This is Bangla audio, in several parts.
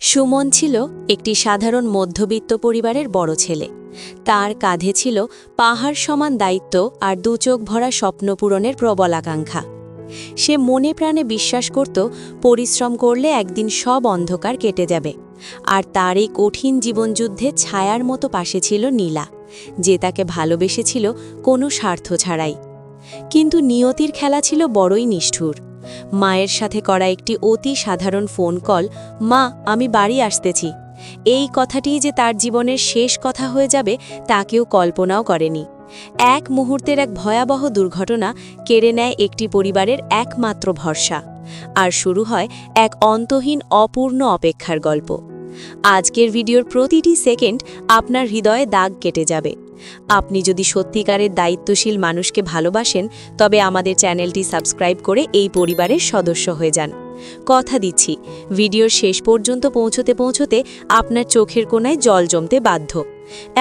সুমন ছিল একটি সাধারণ মধ্যবিত্ত পরিবারের বড় ছেলে। তার কাঁধে ছিল পাহাড় সমান দায়িত্ব আর দুচোখ ভরা স্বপ্ন পূরণের প্রবল আকাঙ্ক্ষা। সে মনে প্রাণে বিশ্বাস করত পরিশ্রম করলে একদিন সব অন্ধকার কেটে যাবে। আর তার এই কঠিন জীবনযুদ্ধে ছায়ার মতো পাশে ছিল নীলা, যে তাকে ভালোবেসেছিল কোনো স্বার্থ ছাড়াই। কিন্তু নিয়তির খেলা ছিল বড়ই নিষ্ঠুর। মায়ের সাথে করা একটি অতি সাধারণ ফোন কল, মা আমি বাড়ি আসতেছি, এই কথাটি যে তার জীবনের শেষ কথা হয়ে যাবে তা কেউ কল্পনাও করেনি। এক মুহূর্তের এক ভয়াবহ দুর্ঘটনা কেড়ে নেয় একটি পরিবারের একমাত্র ভরসা, আর শুরু হয় এক অন্তহীন অপূর্ণ অপেক্ষার গল্প। আজকের ভিডিওর প্রতিটি সেকেন্ড আপনার হৃদয়ে দাগ কেটে যাবে। আপনি যদি সত্যিকারের দায়িত্বশীল মানুষকে ভালোবাসেন, তবে আমাদের চ্যানেলটি সাবস্ক্রাইব করে এই পরিবারের সদস্য হয়ে যান। কথা দিচ্ছি, ভিডিওর শেষ পর্যন্ত পৌঁছতে পৌঁছতে আপনার চোখের কোণায় জল জমতে বাধ্য।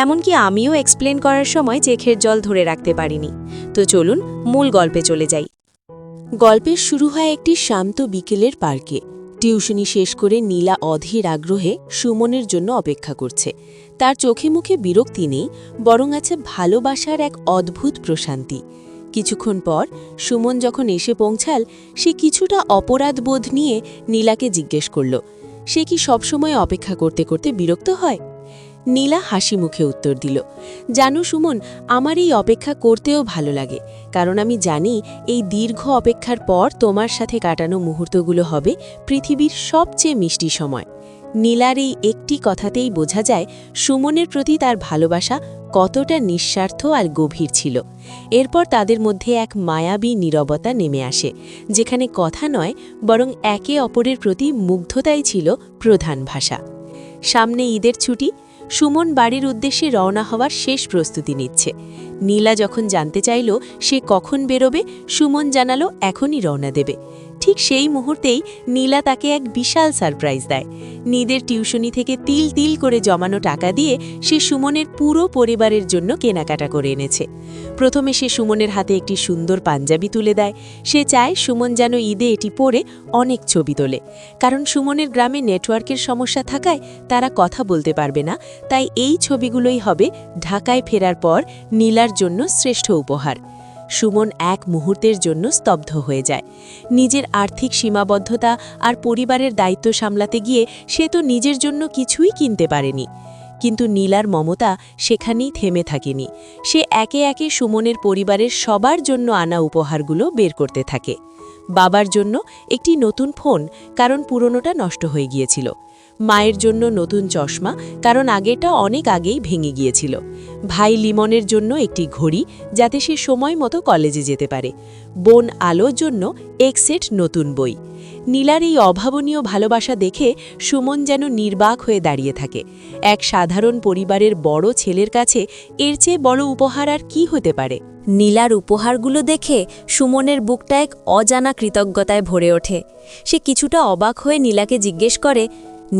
এমনকি আমিও এক্সপ্লেন করার সময় চোখের জল ধরে রাখতে পারিনি। তো চলুন মূল গল্পে চলে যাই। গল্পের শুরু হয় একটি শান্ত বিকেলের পার্কে। টিউশনি শেষ করে নীলা অধীর আগ্রহে সুমনের জন্য অপেক্ষা করছে। তার চোখে মুখে বিরক্তি নেই, বরং আছে ভালোবাসার এক অদ্ভুত প্রশান্তি। কিছুক্ষণ পর সুমন যখন এসে পৌঁছাল, সে কিছুটা অপরাধবোধ নিয়ে নীলাকে জিজ্ঞেস করল, সে কি সবসময় অপেক্ষা করতে করতে বিরক্ত হয়? নীলা হাসি মুখে উত্তর দিল, জানো সুমন, আমার এই অপেক্ষা করতেও ভালো লাগে, কারণ আমি জানি এই দীর্ঘ অপেক্ষার পর তোমার সাথে কাটানো মুহূর্তগুলো হবে পৃথিবীর সবচেয়ে মিষ্টি সময়। নীলার এই একটি কথাতেই বোঝা যায় সুমনের প্রতি তার ভালোবাসা কতটা নিঃস্বার্থ আর গভীর ছিল। এরপর তাদের মধ্যে এক মায়াবী নীরবতা নেমে আসে, যেখানে কথা নয় বরং একে অপরের প্রতি মুগ্ধতাই ছিল প্রধান ভাষা। সামনে ঈদের ছুটি, সুমন বাড়ির উদ্দেশ্যে রওনা হওয়ার শেষ প্রস্তুতি নিচ্ছে। নীলা যখন জানতে চাইল সে কখন বেরোবে, সুমন জানালো এখনই রওনা দেবে। ঠিক সেই মুহূর্তেই নীলা তাকে এক বিশাল সারপ্রাইজ দেয়। নিজের টিউশনি থেকে তিল তিল করে জমানো টাকা দিয়ে সে সুমনের পুরো পরিবারের জন্য কেনাকাটা করে এনেছে। প্রথমে সে সুমনের হাতে একটি সুন্দর পাঞ্জাবি তুলে দেয়। সে চায় সুমন যেন ঈদে এটি পরে অনেক ছবি তোলে, কারণ সুমনের গ্রামে নেটওয়ার্কের সমস্যা থাকায় তারা কথা বলতে পারবে না। তাই এই ছবিগুলোই হবে ঢাকায় ফেরার পর নীলার জন্য শ্রেষ্ঠ উপহার। সুমন এক মুহূর্তের জন্য স্তব্ধ হয়ে যায়। নিজের আর্থিক সীমাবদ্ধতা আর পরিবারের দায়িত্ব সামলাতে গিয়ে সে তো নিজের জন্য কিছুই কিনতে পারেনি। কিন্তু নীলার মমতা সেখানেই থেমে থাকেনি। সে একে একে সুমনের পরিবারের সবার জন্য আনা উপহারগুলো বের করতে থাকে। বাবার জন্য একটি নতুন ফোন, কারণ পুরনোটা নষ্ট হয়ে গিয়েছিল। মায়ের জন্য নতুন চশমা, কারণ আগেটা অনেক আগেই ভেঙে গিয়েছিল। ভাই লিমনের জন্য একটি ঘড়ি, যাতে সে সময় মতো কলেজে যেতে পারে। বোন আলোর জন্য এক সেট নতুন বই। নীলার এই অভাবনীয় ভালোবাসা দেখে সুমন যেন নির্বাক হয়ে দাঁড়িয়ে থাকে। এক সাধারণ পরিবারের বড় ছেলের কাছে এর চেয়ে বড় উপহার আর কি হতে পারে? নীলার উপহারগুলো দেখে সুমনের বুকটা এক অজানা কৃতজ্ঞতায় ভরে ওঠে। সে কিছুটা অবাক হয়ে নীলাকে জিজ্ঞেস করে,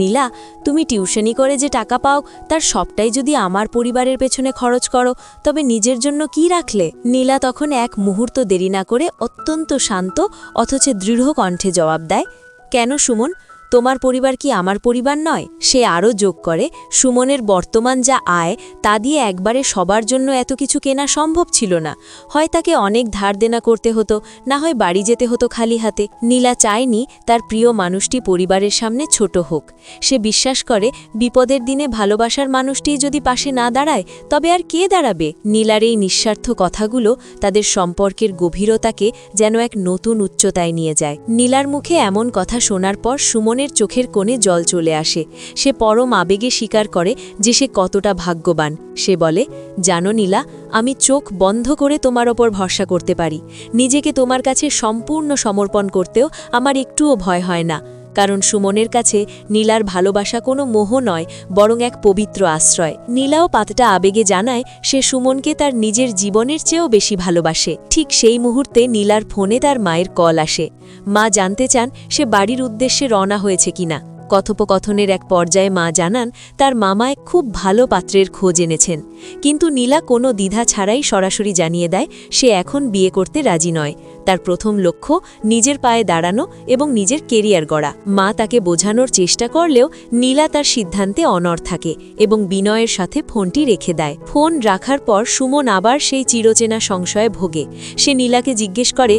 নীলা, তুমি টিউশনি করে যে টাকা পাও তার সবটাই যদি আমার পরিবারের পেছনে খরচ করো, তবে নিজের জন্য কি রাখলে? নীলা তখন এক মুহূর্ত দেরি না করে অত্যন্ত শান্ত অথচ দৃঢ় কণ্ঠে জবাব দেয়, কেন সুমন, তোমার পরিবার কি আমার পরিবার নয়? সে আরও যোগ করে, সুমনের বর্তমান যা আয় তা দিয়ে একবারে সবার জন্য এত কিছু কেনা সম্ভব ছিল না। হয় তাকে অনেক ধার দেনা করতে হতো, না হয় বাড়ি যেতে হতো খালি হাতে। নীলা চায়নি তার প্রিয় মানুষটি পরিবারের সামনে ছোট হোক। সে বিশ্বাস করে বিপদের দিনে ভালোবাসার মানুষটি যদি পাশে না দাঁড়ায়, তবে আর কে দাঁড়াবে? নীলার এই নিঃস্বার্থ কথাগুলো তাদের সম্পর্কের গভীরতাকে যেন এক নতুন উচ্চতায় নিয়ে যায়। নীলার মুখে এমন কথা শোনার পর সুমনের চোখের কোণে জল চলে আসে। সে পরম আবেগে স্বীকার করে যে সে কতটা ভাগ্যবান। সে বলে, জানো নীলা, আমি চোখ বন্ধ করে তোমার ওপর ভরসা করতে পারি। নিজেকে তোমার কাছে সম্পূর্ণ সমর্পণ করতেও আমার একটুও ভয় হয় না, কারণ সুমনের কাছে নীলার ভালোবাসা কোনো মোহ নয়, বরং এক পবিত্র আশ্রয়। নীলাও পাতটা আবেগে জানায় সে সুমনকে তার নিজের জীবনের চেয়েও বেশি ভালোবাসে। ঠিক সেই মুহূর্তে নীলার ফোনে তার মায়ের কল আসে। মা জানতে চান সে বাড়ির উদ্দেশ্যে রওনা হয়েছে কিনা। কথোপকথনের এক পর্যায়ে মা জানান তার মামা এক খুব ভালো পাত্রের খোঁজ এনেছেন। কিন্তু নীলা কোনো দ্বিধা ছাড়াই সরাসরি জানিয়ে দেয় সে এখন বিয়ে করতে রাজি নয়। তার প্রথম লক্ষ্য নিজের পায়ে দাঁড়ানো এবং নিজের কেরিয়ার গড়া। মা তাকে বোঝানোর চেষ্টা করলেও নীলা তার সিদ্ধান্তে অনড় থাকে এবং বিনয়ের সাথে ফোনটি রেখে দেয়। ফোন রাখার পর সুমন আবার সেই চিরচেনা সংশয়ে ভোগে। সে নীলাকে জিজ্ঞেস করে,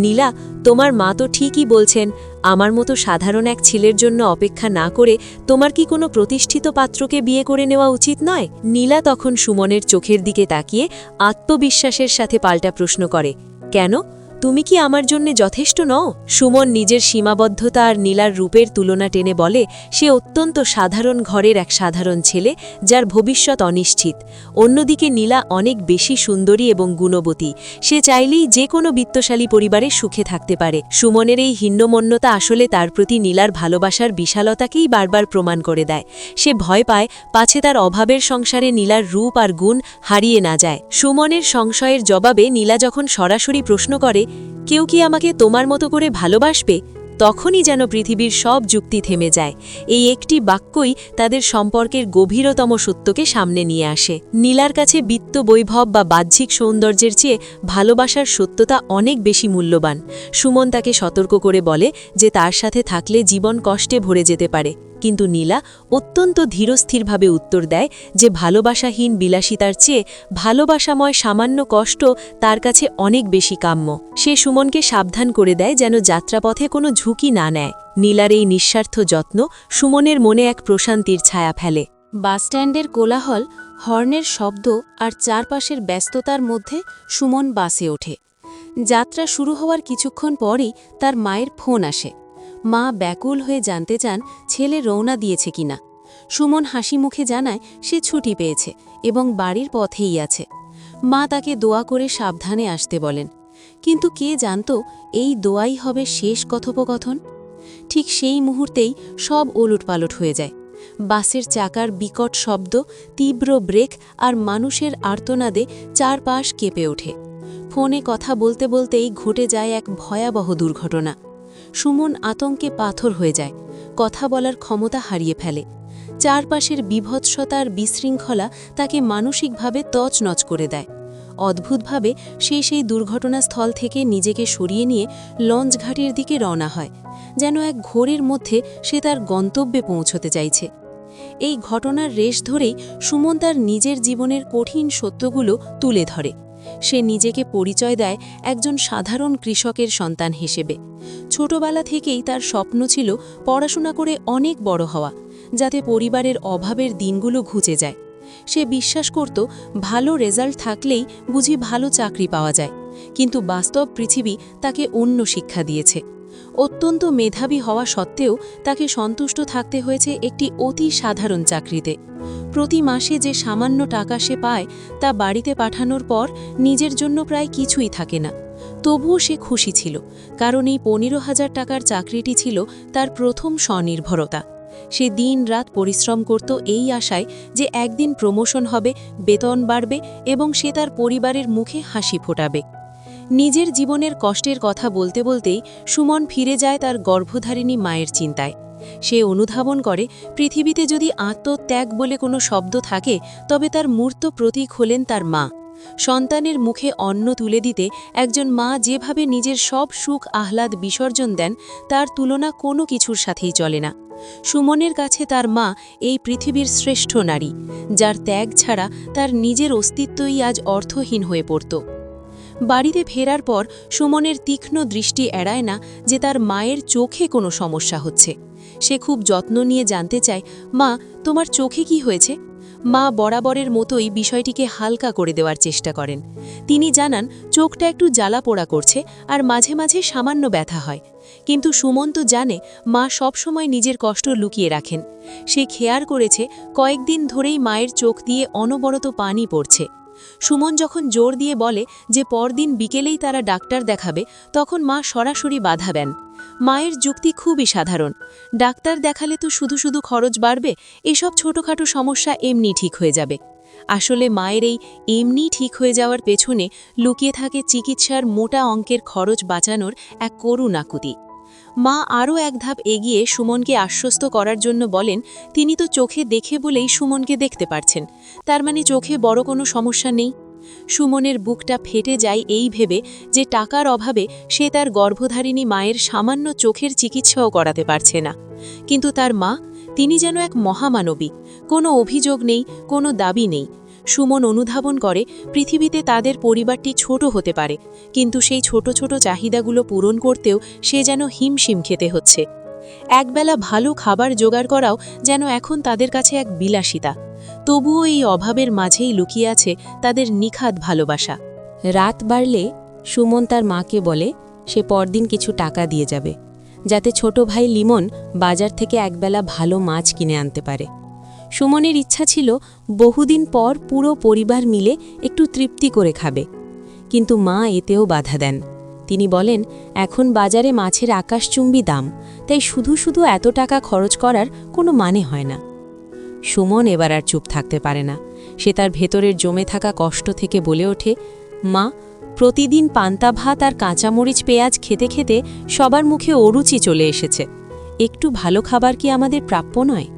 নীলা, তোমার মা তো ঠিকই বলছেন, আমার মতো সাধারণ এক ছেলের জন্য অপেক্ষা না করে তোমার কি কোনো প্রতিষ্ঠিত পাত্রকে বিয়ে করে নেওয়া উচিত নয়? নীলা তখন সুমনের চোখের দিকে তাকিয়ে আত্মবিশ্বাসের সাথে পাল্টা প্রশ্ন করে, কেন? তুমি কি আমার জন্য যথেষ্ট নও? সুমন নিজের সীমাবদ্ধতা আর নীলার রূপের তুলনা টেনে বলে, সে অত্যন্ত সাধারণ ঘরের এক সাধারণ ছেলে, যার ভবিষ্যৎ অনিশ্চিত। অন্যদিকে নীলা অনেক বেশি সুন্দরী এবং গুণবতী। সে চাইলেই যে কোনো বিত্তশালী পরিবারে সুখে থাকতে পারে। সুমনের এই হীনমন্যতা আসলে তার প্রতি নীলার ভালোবাসার বিশালতাকেই বারবার প্রমাণ করে দেয়। সে ভয় পায় পাছে তার অভাবের সংসারে নীলার রূপ আর গুণ হারিয়ে না যায়। সুমনের সংশয়ের জবাবে নীলা যখন সরাসরি প্রশ্ন করে, কেউ কি আমাকে তোমার মতো করে ভালোবাসবে? তখনই যেন পৃথিবীর সব যুক্তি থেমে যায়। এই একটি বাক্যই তাদের সম্পর্কের গভীরতম সত্যকে সামনে নিয়ে আসে। নীলার কাছে বিত্ত বৈভব বা বাহ্যিক সৌন্দর্যের চেয়ে ভালোবাসার সত্যতা অনেক বেশি মূল্যবান। সুমন তাকে সতর্ক করে বলে যে তার সাথে থাকলে জীবন কষ্টে ভরে যেতে পারে, কিন্তু নীলা অত্যন্ত ধীরস্থিরভাবে উত্তর দেয় যে ভালোবাসাহীন বিলাসিতার চেয়ে ভালোবাসাময় সামান্য কষ্ট তার কাছে অনেক বেশি কাম্য। সে সুমনকে সাবধান করে দেয় যেন যাত্রাপথে কোনো ঝুঁকি না নেয়। নীলার এই নিঃস্বার্থ যত্ন সুমনের মনে এক প্রশান্তির ছায়া ফেলে। বাসস্ট্যান্ডের কোলাহল, হর্নের শব্দ আর চারপাশের ব্যস্ততার মধ্যে সুমন বাসে ওঠে। যাত্রা শুরু হওয়ার কিছুক্ষণ পরই তার মায়ের ফোন আসে। মা ব্যাকুল হয়ে জানতে চান ছেলে রওনা দিয়েছে কিনা। সুমন হাসি মুখে জানায় সে ছুটি পেয়েছে এবং বাড়ির পথেই আছে। মা তাকে দোয়া করে সাবধানে আসতে বলেন, কিন্তু কে জানত এই দোয়াই হবে শেষ কথোপকথন। ঠিক সেই মুহূর্তেই সব ওলটপালট হয়ে যায়। বাসের চাকার বিকট শব্দ, তীব্র ব্রেক আর মানুষের আর্তনাদে চারপাশ কেঁপে ওঠে। ফোনে কথা বলতে বলতেই ঘটে যায় এক ভয়াবহ দুর্ঘটনা। সুমন আতঙ্কে পাথর হয়ে যায়, কথা বলার ক্ষমতা হারিয়ে ফেলে। চারপাশের বিভৎসতার বিশৃঙ্খলা তাকে মানসিকভাবে তছনছ করে দেয়। অদ্ভুতভাবে সে সেই দুর্ঘটনাস্থল থেকে নিজেকে সরিয়ে নিয়ে লঞ্চ ঘাটের দিকে রওনা হয়, যেন এক ঘোরের মধ্যে সে তার গন্তব্যে পৌঁছতে চাইছে। এই ঘটনার রেশ ধরেই সুমন তার নিজের জীবনের কঠিন সত্যগুলো তুলে ধরে। সে নিজেকে পরিচয় দেয় একজন সাধারণ কৃষকের সন্তান হিসেবে। ছোটবেলা থেকেই তার স্বপ্ন ছিল পড়াশোনা করে অনেক বড় হওয়া, যাতে পরিবারের অভাবের দিনগুলো ঘুচে যায়। সে বিশ্বাস করত ভালো রেজাল্ট থাকলেই বুঝি ভালো চাকরি পাওয়া যায়, কিন্তু বাস্তব পৃথিবী তাকে অন্য শিক্ষা দিয়েছে। অত্যন্ত মেধাবী হওয়া সত্ত্বেও তাকে সন্তুষ্ট থাকতে হয়েছে একটি অতি সাধারণ চাকরিতে। প্রতি মাসে যে সামান্য টাকা সে পায় তা বাড়িতে পাঠানোর পর নিজের জন্য প্রায় কিছুই থাকে না। তবুও সে খুশি ছিল, কারণ এই 15,000 টাকার চাকরিটি ছিল তার প্রথম স্বনির্ভরতা। সে দিন-রাত পরিশ্রম করত এই আশায় যে একদিন প্রমোশন হবে, বেতন বাড়বে এবং সে তার পরিবারের মুখে হাসি ফোটাবে। নিজের জীবনের কষ্টের কথা বলতে বলতেই সুমন ফিরে যায় তার গর্ভধারিণী মায়ের চিন্তায়। সে অনুধাবন করে পৃথিবীতে যদি আত্মত্যাগ বলে কোনো শব্দ থাকে তবে তার মূর্ত প্রতীক হলেন তার মা। সন্তানের মুখে অন্ন তুলে দিতে একজন মা যেভাবে নিজের সব সুখ আহ্লাদ বিসর্জন দেন তার তুলনা কোনো কিছুর সাথেই চলে না। সুমনের কাছে তার মা এই পৃথিবীর শ্রেষ্ঠ নারী, যার ত্যাগ ছাড়া তার নিজের অস্তিত্বই আজ অর্থহীন হয়ে পড়ত। বাড়িতে ফেরার পর সুমনের তীক্ষ্ণ দৃষ্টি এড়ায় না যে তার মায়ের চোখে কোনো সমস্যা হচ্ছে। সে খুব যত্ন নিয়ে জানতে চায়, মা, তোমার চোখে কি হয়েছে? মা বরাবরের মতোই বিষয়টিকে হালকা করে দেওয়ার চেষ্টা করেন। তিনি জানান চোখটা একটু জ্বালা পোড়া করছে আর মাঝে মাঝে সামান্য ব্যথা হয়। কিন্তু সুমন তো জানে মা সবসময় নিজের কষ্ট লুকিয়ে রাখেন। সে খেয়াল করেছে কয়েকদিন ধরেই মায়ের চোখ দিয়ে অনবরত পানি পড়ছে। সুমন যখন জোর দিয়ে বলে যে পরদিন বিকেলেই তারা ডাক্তার দেখাবে, তখন মা সরাসরি বাধা দেন। মায়ের যুক্তি খুবই সাধারণ, ডাক্তার দেখালে তো শুধু শুধু খরচ বাড়বে, এসব ছোটোখাটো সমস্যা এমনি ঠিক হয়ে যাবে। আসলে মায়ের এই এমনি ঠিক হয়ে যাওয়ার পেছনে লুকিয়ে থাকে চিকিৎসার মোটা অঙ্কের খরচ বাঁচানোর এক করুণ আকুতি। মা আরও এক ধাপ এগিয়ে সুমনকে আশ্বস্ত করার জন্য বলেন, তিনি তো চোখে দেখে বলেই সুমনকে দেখতে পারছেন, তার মানে চোখে বড় কোনো সমস্যা নেই। সুমনের বুকটা ফেটে যায় এই ভেবে যে টাকার অভাবে সে তার গর্ভধারিণী মায়ের সামান্য চোখের চিকিৎসাও করাতে পারছে না। কিন্তু তার মা, তিনি যেন এক মহামানবী। কোনো অভিযোগ নেই, কোনো দাবি নেই। সুমন অনুধাবন করে পৃথিবীতে তাদের পরিবারটি ছোট হতে পারে, কিন্তু সেই ছোট ছোট চাহিদাগুলো পূরণ করতেও সে যেন হিমশিম খেতে হচ্ছে। একবেলা ভালো খাবার জোগাড় করাও যেন এখন তাদের কাছে এক বিলাসিতা। তবুও এই অভাবের মাঝেই লুকিয়ে আছে তাদের নিখাদ ভালোবাসা। রাত বাড়লে সুমন তার মাকে বলে সে পরদিন কিছু টাকা দিয়ে যাবে, যাতে ছোট ভাই লিমন বাজার থেকে একবেলা ভালো মাছ কিনে আনতে পারে। সুমনের ইচ্ছা ছিল বহুদিন পর পুরো পরিবার মিলে একটু তৃপ্তি করে খাবে, কিন্তু মা এতেও বাধা দেন। তিনি বলেন এখন বাজারে মাছের আকাশচুম্বী দাম, তাই শুধু শুধু এত টাকা খরচ করার কোনো মানে হয় না। সুমন এবার আর চুপ থাকতে পারে না। সে তার ভেতরের জমে থাকা কষ্ট থেকে বলে ওঠে, মা, প্রতিদিন পান্তা ভাত আর কাঁচামরিচ পেঁয়াজ খেতে খেতে সবার মুখে অরুচি চলে এসেছে। একটু ভালো খাবার কি আমাদের প্রাপ্য নয়?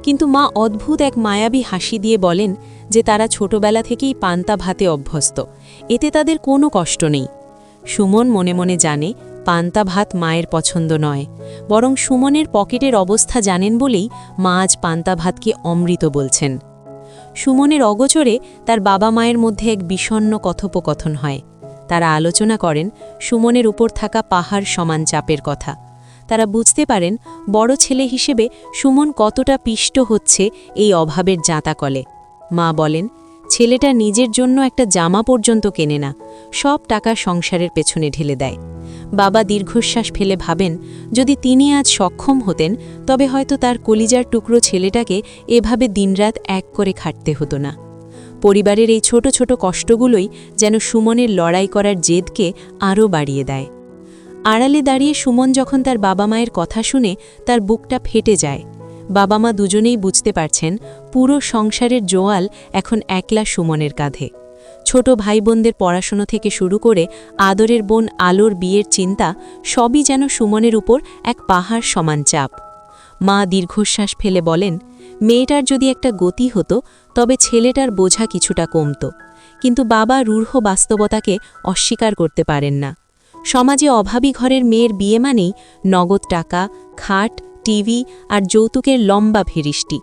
কিন্তু মা অদ্ভুত এক মায়াবী হাসি দিয়ে বলেন যে তারা ছোটবেলা থেকেই পান্তা ভাতে অভ্যস্ত, এতে তাদের কোনো কষ্ট নেই। সুমন মনে মনে জানে পান্তা ভাত মায়ের পছন্দ নয়, বরং সুমনের পকেটের অবস্থা জানেন বলেই মা আজ পান্তা ভাতকে অমৃত বলছেন। সুমনের অগোচরে তার বাবা মায়ের মধ্যে এক বিষণ্ণ কথোপকথন হয়। তারা আলোচনা করেন সুমনের উপর থাকা পাহাড় সমান চাপের কথা। তারা বুঝতে পারেন বড় ছেলে হিসেবে সুমন কতটা পিষ্ট হচ্ছে এই অভাবের জাঁতাকলে। মা বলেন, ছেলেটা নিজের জন্য একটা জামা পর্যন্ত কেনে না, সব টাকা সংসারের পেছনে ঢেলে দেয়। বাবা দীর্ঘশ্বাস ফেলে ভাবেন, যদি তিনি আজ সক্ষম হতেন তবে হয়তো তার কলিজার টুকরো ছেলেটাকে এভাবে দিনরাত এক করে খাটতে হতো না। পরিবারের এই ছোট ছোট কষ্টগুলোই যেন সুমনের লড়াই করার জেদকে আরও বাড়িয়ে দেয়। আড়ালে দাঁড়িয়ে সুমন যখন তার বাবা মায়ের কথা শুনে তার বুকটা ফেটে যায়। বাবা মা দুজনেই বুঝতে পারছেন পুরো সংসারের জোয়াল এখন একলা সুমনের কাঁধে। ছোট ভাই বোনদের পড়াশুনো থেকে শুরু করে আদরের বোন আলোর বিয়ের চিন্তা সবই যেন সুমনের উপর এক পাহাড় সমান চাপ। মা দীর্ঘশ্বাস ফেলে বলেন, মেয়েটার যদি একটা গতি হতো তবে ছেলেটার বোঝা কিছুটা কমত। কিন্তু বাবা রূঢ় বাস্তবতাকে অস্বীকার করতে পারেন না। সমাজে অভাবী ঘরের মেয়ের বিয়ে মানেই নগদ টাকা, খাট, টিভি আর যৌতুকের লম্বা ফেরিস্টি।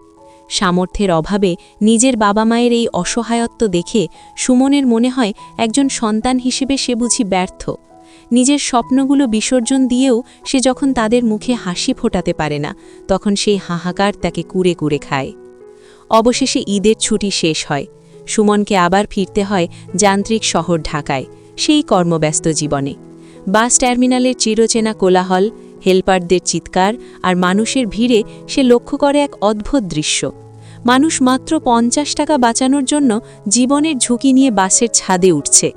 সামর্থ্যের অভাবে নিজের বাবা মায়ের এই অসহায়ত্ব দেখে সুমনের মনে হয় একজন সন্তান হিসেবে সে বুঝি ব্যর্থ। নিজের স্বপ্নগুলো বিসর্জন দিয়েও সে যখন তাদের মুখে হাসি ফোটাতে পারে না, তখন সেই হাহাকার তাকে কুরে কুরে খায়। অবশেষে ঈদের ছুটি শেষ হয়। সুমনকে আবার ফিরতে হয় যান্ত্রিক শহর ঢাকায়, সেই কর্মব্যস্ত জীবনে। বাস টার্মিনালের চিরচেনা কোলাহল, হেলপারদের চিৎকার আর মানুষের ভিড়ে সে লক্ষ্য করে এক অদ্ভুত দৃশ্য। মানুষ মাত্র 50 টাকা বাঁচানোর জন্য জীবনের ঝুঁকি নিয়ে বাসের ছাদে উঠছে।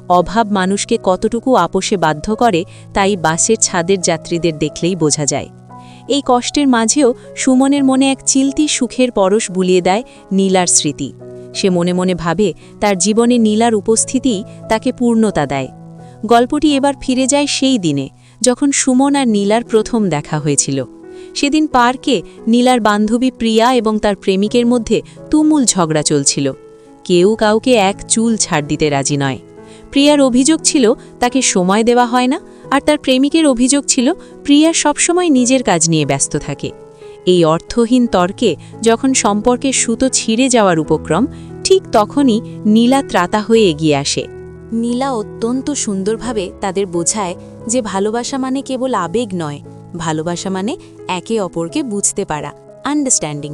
অভাব মানুষকে কতটুকু আপোষে বাধ্য করে তাই বাসের ছাদের যাত্রীদের দেখলেই বোঝা যায়। এই কষ্টের মাঝেও সুমনের মনে এক চিলতি সুখের পরশ বুলিয়ে দেয় নীলার স্মৃতি। সে মনে মনে ভাবে তার জীবনে নীলার উপস্থিতিই তাকে পূর্ণতা দেয়। গল্পটি এবার ফিরে যায় সেই দিনে যখন সুমন আর নীলার প্রথম দেখা হয়েছিল। সেদিন পার্কে নীলার বান্ধবী প্রিয়া এবং তার প্রেমিকের মধ্যে তুমুল ঝগড়া চলছিল। কেউ কাউকে এক চুল ছাড় দিতে রাজি নয়। প্রিয়ার অভিযোগ ছিল তাকে সময় দেওয়া হয় না, আর তার প্রেমিকের অভিযোগ ছিল প্রিয়া সবসময় নিজের কাজ নিয়ে ব্যস্ত থাকে। এই অর্থহীন তর্কে যখন সম্পর্কের সুতো ছিঁড়ে যাওয়ার উপক্রম, ঠিক তখনই নীলা ত্রাতা হয়ে এগিয়ে আসে। নীলা অত্যন্ত সুন্দরভাবে তাদের বোঝায় যে ভালোবাসা মানে কেবল আবেগ নয়, ভালোবাসা মানে একে অপরকে বুঝতে পারা, আন্ডারস্ট্যান্ডিং।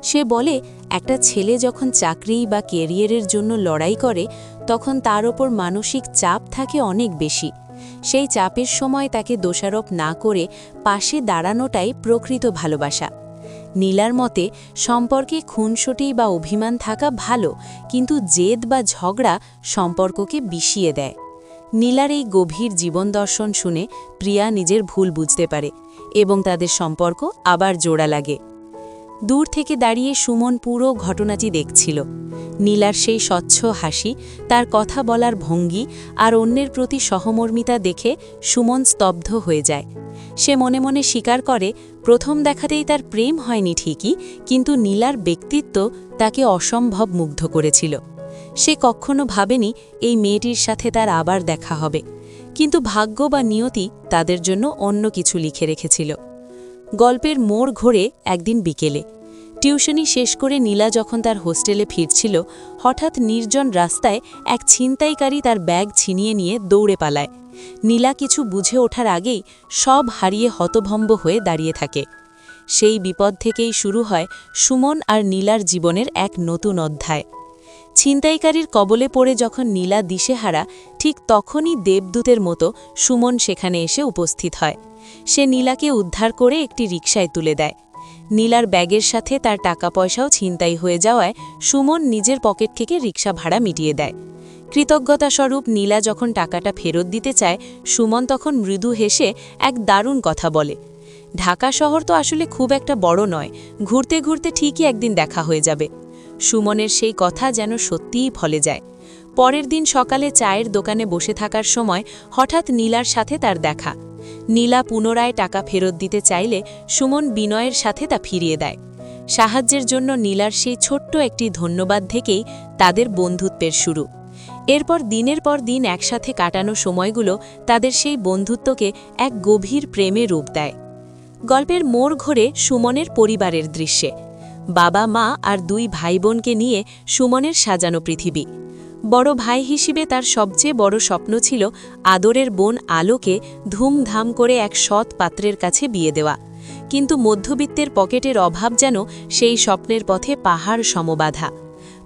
সে বলে একটা ছেলে যখন চাকরি বা ক্যারিয়ারের জন্য লড়াই করে তখন তার ওপর মানসিক চাপ থাকে অনেক বেশি। সেই চাপের সময় তাকে দোষারোপ না করে পাশে দাঁড়ানোটাই প্রকৃত ভালোবাসা। নীলার মতে সম্পর্কে খুনসুটি বা অভিমান থাকা ভালো, কিন্তু জেদ বা ঝগড়া সম্পর্ককে বিষিয়ে দেয়। নীলার এই গভীর জীবন দর্শন শুনে প্রিয়া নিজের ভুল বুঝতে পারে এবং তাদের সম্পর্ক আবার জোড়া লাগে। দূর থেকে দাঁড়িয়ে সুমন পুরো ঘটনাটি দেখছিল। নীলার সেই স্বচ্ছ হাসি, তার কথা বলার ভঙ্গি আর অন্যের প্রতি সহমর্মিতা দেখে সুমন স্তব্ধ হয়ে যায়। সে মনে মনে স্বীকার করে প্রথম দেখাতেই তার প্রেম হয়নি ঠিকই, কিন্তু নীলার ব্যক্তিত্ব তাকে অসম্ভব মুগ্ধ করেছিল। সে কখনো ভাবেনি এই মেয়েটির সাথে তার আবার দেখা হবে, কিন্তু ভাগ্য বা নিয়তি তাদের জন্য অন্য কিছু লিখে রেখেছিল। গল্পের মোড় ঘোরে একদিন বিকেলে। টিউশনি শেষ করে নীলা যখন তার হোস্টেলে ফিরছিল, হঠাৎ নির্জন রাস্তায় এক ছিনতাইকারী তার ব্যাগ ছিনিয়ে নিয়ে দৌড়ে পালায়। নীলা কিছু বুঝে ওঠার আগেই সব হারিয়ে হতভম্ব হয়ে দাঁড়িয়ে থাকে। সেই বিপদ থেকেই শুরু হয় সুমন আর নীলার জীবনের এক নতুন অধ্যায়। ছিনতাইকারীর কবলে পড়ে যখন নীলা দিশেহারা, ঠিক তখনই দেবদূতের মতো সুমন সেখানে এসে উপস্থিত হয়। সে নীলাকে উদ্ধার করে একটি রিকশায় তুলে দেয়। নীলার ব্যাগের সাথে তার টাকা পয়সাও ছিনতাই হয়ে যাওয়ায় সুমন নিজের পকেট থেকে রিকশা ভাড়া মিটিয়ে দেয়। কৃতজ্ঞতাস্বরূপ নীলা যখন টাকাটা ফেরত দিতে চায়, সুমন তখন মৃদু হেসে এক দারুণ কথা বলে, ঢাকা শহর তো আসলে খুব একটা বড় নয়, ঘুরতে ঘুরতে ঠিকই একদিন দেখা হয়ে যাবে। সুমনের সেই কথা যেন সত্যিই ফলে যায়। পরের দিন সকালে চায়ের দোকানে বসে থাকার সময় হঠাৎ নীলার সাথে তার দেখা। নীলা পুনরায় টাকা ফেরত দিতে চাইলে সুমন বিনয়ের সাথে তা ফিরিয়ে দেয়। সাহায্যের জন্য নীলার সেই ছোট্ট একটি ধন্যবাদ থেকেই তাদের বন্ধুত্বের শুরু। এরপর দিনের পর দিন একসাথে কাটানো সময়গুলো তাদের সেই বন্ধুত্বকে এক গভীর প্রেমে রূপ দেয়। গল্পের মোড় ঘোরে সুমনের পরিবারের দৃশ্যে। বাবা মা আর দুই ভাই বোনকে নিয়ে সুমনের সাজানো পৃথিবী। বড় ভাই হিসেবে তার সবচেয়ে বড় স্বপ্ন ছিল আদরের বোন আলোকে ধুমধাম করে এক সৎ পাত্রের কাছে বিয়ে দেওয়া, কিন্তু মধ্যবিত্তের পকেটের অভাব যেন সেই স্বপ্নের পথে পাহাড় সমবাধা।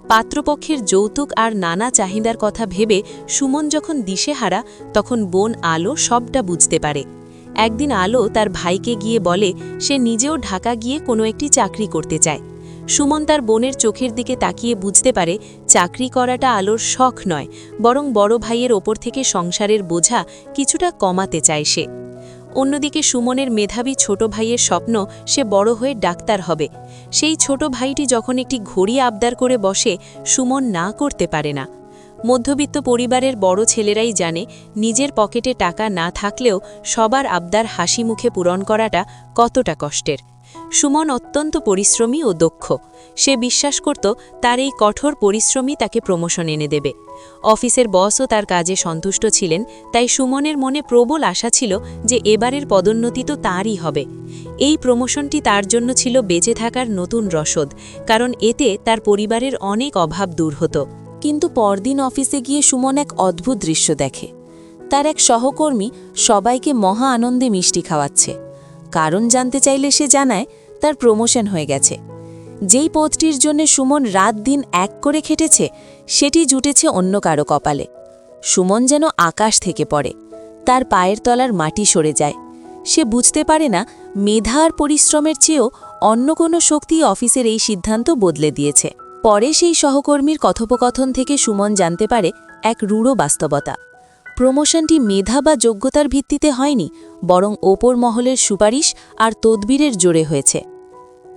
পাত্রপক্ষের যৌতুক আর নানা চাহিদার কথা ভেবে সুমন যখন দিশেহারা, তখন বোন আলো সবটা বুঝতে পারে। একদিন আলো তার ভাইকে গিয়ে বলে সে নিজেও ঢাকা গিয়ে কোনো একটি চাকরি করতে চায়। সুমন তার বোনের চোখের দিকে তাকিয়ে বুঝতে পারে চাকরি করাটা আলোর শখ নয়, বরং বড় ভাইয়ের ওপর থেকে সংসারের বোঝা কিছুটা কমাতে চায় সে। অন্যদিকে সুমনের মেধাবী ছোট ভাইয়ের স্বপ্ন সে বড় হয়ে ডাক্তার হবে। সেই ছোট ভাইটি যখন একটি ঘড়ি আবদার করে বসে, সুমন না করতে পারে না। মধ্যবিত্ত পরিবারের বড় ছেলেরাই জানে নিজের পকেটে টাকা না থাকলেও সবার আবদার হাসি মুখে পূরণ করাটা কতটা কষ্টের। সুমন অত্যন্ত পরিশ্রমী ও দক্ষ। সে বিশ্বাস করত তার এই কঠোর পরিশ্রমই তাকে প্রমোশন এনে দেবে। অফিসের বসও তার কাজে সন্তুষ্ট ছিলেন, তাই সুমনের মনে প্রবল আশা ছিল যে এবারের পদোন্নতি তো তারই হবে। এই প্রমোশনটি তার জন্য ছিল বেঁচে থাকার নতুন রসদ, কারণ এতে তার পরিবারের অনেক অভাব দূর হতো। কিন্তু পরদিন অফিসে গিয়ে সুমন এক অদ্ভুত দৃশ্য দেখে। তার এক সহকর্মী সবাইকে মহা আনন্দে মিষ্টি খাওয়াচ্ছে। কারণ জানতে চাইলে সে জানায় তার প্রমোশন হয়ে গেছে। যেই পদটির জন্য সুমন রাত দিন এক করে খেটেছে, সেটি জুটেছে অন্য কারো কপালে। সুমন যেন আকাশ থেকে পড়ে, তার পায়ের তলার মাটি সরে যায়। সে বুঝতে পারে না মেধা আর পরিশ্রমের চেয়েও অন্য কোনো শক্তি অফিসের এই সিদ্ধান্ত বদলে দিয়েছে। পরে সেই সহকর্মীর কথোপকথন থেকে সুমন জানতে পারে এক রূঢ় বাস্তবতা। প্রমোশনটি মেধা বা যোগ্যতার ভিত্তিতে হয়নি, বরং ওপর মহলের সুপারিশ আর তদবিরের জোরে হয়েছে।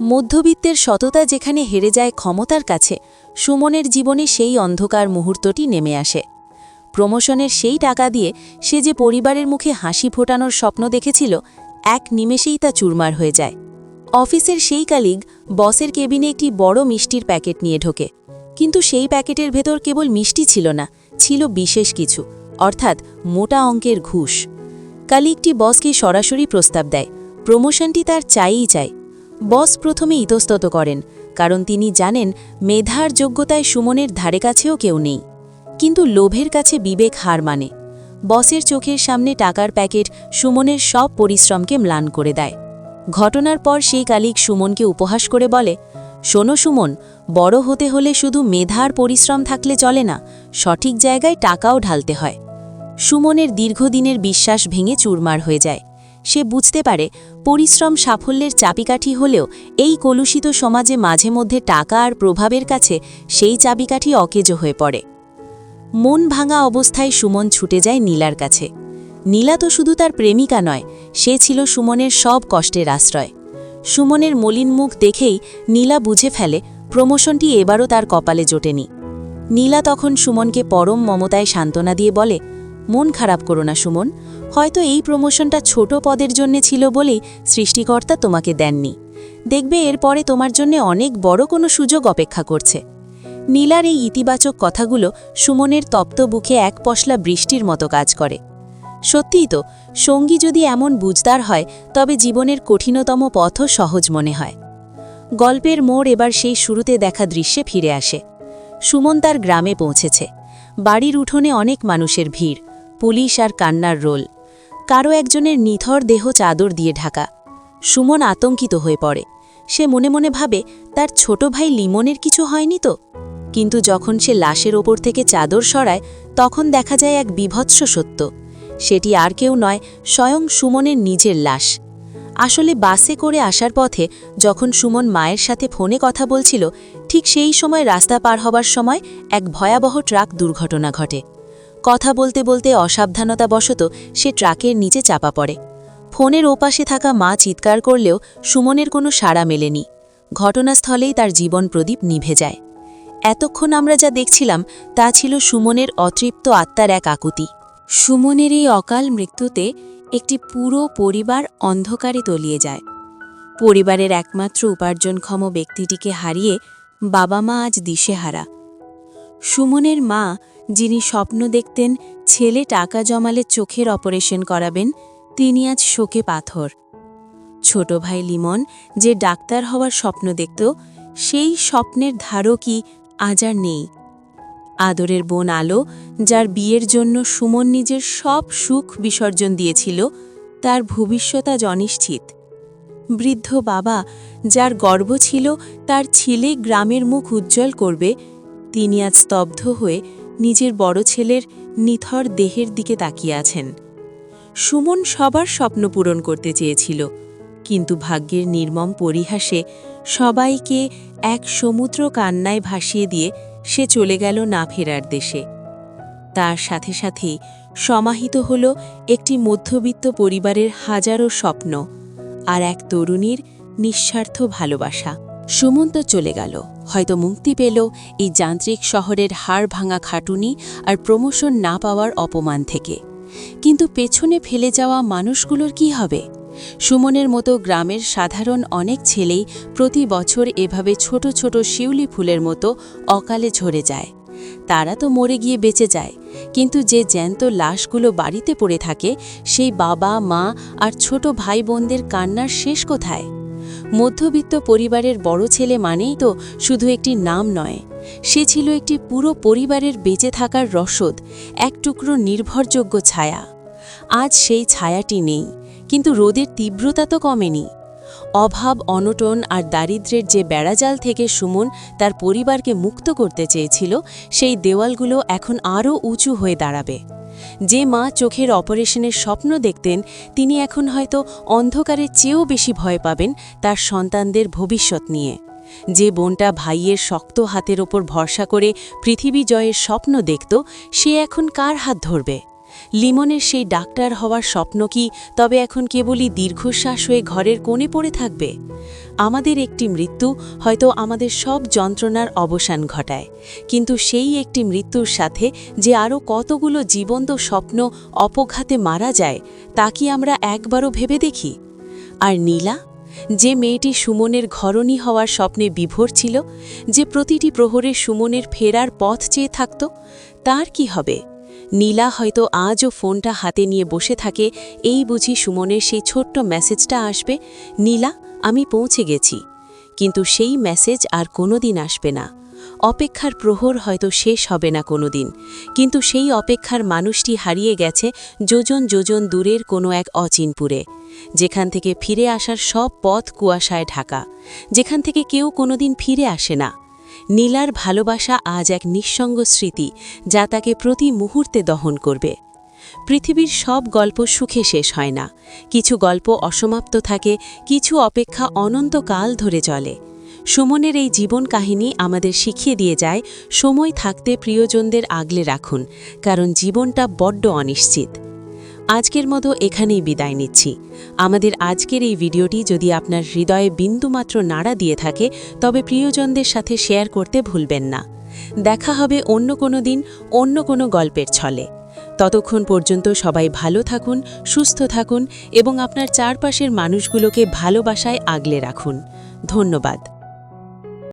মধ্যবিত্তের সততা যেখানে হেরে যায় ক্ষমতার কাছে, সুমনের জীবনে সেই অন্ধকার মুহূর্তটি নেমে আসে। প্রমোশনের সেই টাকা দিয়ে সে যে পরিবারের মুখে হাসি ফোটানোর স্বপ্ন দেখেছিল, এক নিমেষেই তা চুরমার হয়ে যায়। অফিসের সেই কালিগ বসের কেবিনে একটি বড় মিষ্টির প্যাকেট নিয়ে ঢোকে, কিন্তু সেই প্যাকেটের ভেতর কেবল মিষ্টি ছিল না, ছিল বিশেষ কিছু, অর্থাৎ মোটা অঙ্কের ঘুষ। কালিগটি বসকে সরাসরি প্রস্তাব দেয়, প্রমোশনটি তার চাইই চায়। বস প্রথমে ইতস্তত করেন, কারণ তিনি জানেন মেধার যোগ্যতায় সুমনের ধারে কাছেও কেউ নেই। কিন্তু লোভের কাছে বিবেক হার মানে। বসের চোখের সামনে টাকার প্যাকেট সুমনের সব পরিশ্রমকে ম্লান করে দেয়। ঘটনার পর সেই কালিগ সুমনকে উপহাস করে বলে, শোনো সুমন, বড় হতে হলে শুধু মেধার পরিশ্রম থাকলে চলে না, সঠিক জায়গায় টাকাও ঢালতে হয়। সুমনের দীর্ঘদিনের বিশ্বাস ভেঙে চুরমার হয়ে যায়। সে বুঝতে পারে পরিশ্রম সাফল্যের চাবিকাঠি হলেও এই কলুষিত সমাজে মাঝে মধ্যে টাকা আর প্রভাবের কাছে সেই চাবিকাঠি অকেজো হয়ে পড়ে। মন ভাঙা অবস্থায় সুমন ছুটে যায় নীলার কাছে। নীলা তো শুধু তার প্রেমিকা নয়, সে ছিল সুমনের সব কষ্টের আশ্রয়। সুমনের মলিন মুখ দেখেই নীলা বুঝে ফেলে প্রমোশনটি এবারও তার কপালে জোটেনি। নীলা তখন সুমনকে পরম মমতায় সান্ত্বনা দিয়ে বলে, মন খারাপ করো না সুমন, হয়তো এই প্রমোশনটা ছোট পদের জন্য ছিল বলেই সৃষ্টিকর্তা তোমাকে দেননি। দেখবে এরপরে তোমার জন্য অনেক বড় কোনো সুযোগ অপেক্ষা করছে। নীলার এই ইতিবাচক কথাগুলো সুমনের তপ্ত বুকে এক পশলা বৃষ্টির মতো কাজ করে। সত্যিই তো, সঙ্গী যদি এমন বুঝদার হয় তবে জীবনের কঠিনতম পথও সহজ মনে হয়। গল্পের মোড় এবার সেই শুরুতে দেখা দৃশ্যে ফিরে আসে। সুমন তার গ্রামে পৌঁছেছে। বাড়ির উঠোনে অনেক মানুষের ভিড়, পুলিশ আর কান্নার রোল। কারো একজনের নিথর দেহ চাদর দিয়ে ঢাকা। সুমন আতঙ্কিত হয়ে পড়ে। সে মনে মনে ভাবে তার ছোট ভাই লিমনের কিছু হয়নি তো। কিন্তু যখন সে লাশের ওপর থেকে চাদর সরায় তখন দেখা যায় এক বিভৎস সত্য। সেটি আর কেউ নয়, স্বয়ং সুমনের নিজের লাশ। আসলে বাসে করে আসার পথে যখন সুমন মায়ের সাথে ফোনে কথা বলছিল, ঠিক সেই সময় রাস্তা পার হবার সময় এক ভয়াবহ ট্রাক দুর্ঘটনা ঘটে। কথা বলতে বলতে অসাবধানতাবশত সে ট্রাকের নিচে চাপা পড়ে। ফোনের ওপাশে থাকা মা চিৎকার করলেও সুমনের কোনো সাড়া মেলেনি। ঘটনাস্থলেই তার জীবন প্রদীপ নিভে যায়। এতক্ষণ আমরা যা দেখছিলাম তা ছিল সুমনের অতৃপ্ত আত্মার এক আকুতি। সুমনের এই অকাল মৃত্যুতে একটি পুরো পরিবার অন্ধকারে তলিয়ে যায়। পরিবারের একমাত্র উপার্জনক্ষম ব্যক্তিটিকে হারিয়ে বাবা মা আজ দিশেহারা। সুমনের মা, যিনি স্বপ্ন দেখতেন ছেলে টাকা জমালে চোখের অপারেশন করাবেন, তিনি আজ শোকে পাথর। ছোট ভাই লিমন, যে ডাক্তার হওয়ার স্বপ্ন দেখত, সেই স্বপ্নের ধারকই আজ আর নেই। আদরের বোন আলো, যার বিয়ের জন্য সুমন নিজের সব সুখ বিসর্জন দিয়েছিল, তার ভবিষ্যৎ আজ অনিশ্চিত। বৃদ্ধ বাবা, যার গর্ব ছিল তার ছেলে গ্রামের মুখ উজ্জ্বল করবে, তিনি আজ স্তব্ধ হয়ে নিজের বড় ছেলের নিথর দেহের দিকে তাকিয়ে আছেন। সুমন সবার স্বপ্ন পূরণ করতে চেয়েছিল, কিন্তু ভাগ্যের নির্মম পরিহাসে সবাইকে এক সমুদ্র কান্নায় ভাসিয়ে দিয়ে সে চলে গেল না ফেরার দেশে। তার সাথে সাথেই সমাহিত হল একটি মধ্যবিত্ত পরিবারের হাজারো স্বপ্ন আর এক তরুণীর নিঃস্বার্থ ভালোবাসা। সুমন তো চলে গেল, হয়তো মুক্তি পেল এই যান্ত্রিক শহরের হাড় ভাঙা খাটুনি আর প্রমোশন না পাওয়ার অপমান থেকে। কিন্তু পেছনে ফেলে যাওয়া মানুষগুলোর কি হবে? সুমনের মতো গ্রামের সাধারণ অনেক ছেলেই প্রতি বছর এভাবে ছোট ছোট শিউলি ফুলের মতো অকালে ঝরে যায়। তারা তো মরে গিয়ে বেঁচে যায়, কিন্তু যে জ্যান্ত লাশগুলো বাড়িতে পড়ে থাকে, সেই বাবা মা আর ছোট ভাই বোনদের কান্নার শেষ কোথায়? মধ্যবিত্ত পরিবারের বড় ছেলে মানেই তো শুধু একটি নাম নয়, সে ছিল একটি পুরো পরিবারের বেঁচে থাকার রসদ, এক টুকরো নির্ভরযোগ্য ছায়া। আজ সেই ছায়াটি নেই, কিন্তু রোদের তীব্রতা তো কমেনি। অভাব, অনটন আর দারিদ্র্যের যে বেড়াজাল থেকে সুমন তার পরিবারকে মুক্ত করতে চেয়েছিল, সেই দেওয়ালগুলো এখন আরও উঁচু হয়ে দাঁড়াবে। যে মা চোখের অপারেশনের স্বপ্ন দেখতেন, তিনি এখন হয়তো অন্ধকারের চেয়েও বেশি ভয় পাবেন তার সন্তানদের ভবিষ্যৎ নিয়ে। যে বোনটা ভাইয়ের শক্ত হাতের ওপর ভরসা করে পৃথিবী জয়ের স্বপ্ন দেখত, সে এখন কার হাত ধরবে? লিমনের সেই ডাক্তার হওয়ার স্বপ্ন কি তবে এখন কেবলই দীর্ঘশ্বাস হয়ে ঘরের কোণে পড়ে থাকবে? আমাদের একটি মৃত্যু হয়তো আমাদের সব যন্ত্রণার অবসান ঘটায়, কিন্তু সেই একটি মৃত্যুর সাথে যে আরও কতগুলো জীবন্ত স্বপ্ন অপঘাতে মারা যায়, তা কি আমরা একবারও ভেবে দেখি? আর নীলা, যে মেয়েটি সুমনের ঘরণী হওয়ার স্বপ্নে বিভোর ছিল, যে প্রতিটি প্রহরে সুমনের ফেরার পথ চেয়ে থাকত, তার কি হবে? নীলা হয়তো আজও ফোনটা হাতে নিয়ে বসে থাকে, এই বুঝি সুমনের সেই ছোট্ট মেসেজটা আসবে, নীলা, আমি পৌঁছে গেছি। কিন্তু সেই মেসেজ আর কোনোদিন আসবে না। অপেক্ষার প্রহর হয়তো শেষ হবে না কোনোদিন, কিন্তু সেই অপেক্ষার মানুষটি হারিয়ে গেছে যোজন যোজন দূরের কোনো এক অচিনপুরে, যেখান থেকে ফিরে আসার সব পথ কুয়াশায় ঢাকা, যেখান থেকে কেউ কোনোদিন ফিরে আসে না। নীলার ভালোবাসা আজ এক নিঃসঙ্গ স্মৃতি, যা তাকে প্রতি মুহূর্তে দহন করবে। পৃথিবীর সব গল্প সুখে শেষ হয় না, কিছু গল্প অসমাপ্ত থাকে, কিছু অপেক্ষা অনন্তকাল ধরে চলে। সুমনের এই জীবন কাহিনী আমাদের শিখিয়ে দিয়ে যায়, সময় থাকতে প্রিয়জনদের আগলে রাখুন, কারণ জীবনটা বড্ড অনিশ্চিত। আজকের মতো এখানেই বিদায় নিচ্ছি। আমাদের আজকের এই ভিডিওটি যদি আপনার হৃদয়ে বিন্দুমাত্র নাড়া দিয়ে থাকে, তবে প্রিয়জনদের সাথে শেয়ার করতে ভুলবেন না। দেখা হবে অন্য কোনো দিন, অন্য কোনো গল্পের ছলে। ততক্ষণ পর্যন্ত সবাই ভালো থাকুন, সুস্থ থাকুন এবং আপনার চারপাশের মানুষগুলোকে ভালোবাসায় আগলে রাখুন। ধন্যবাদ।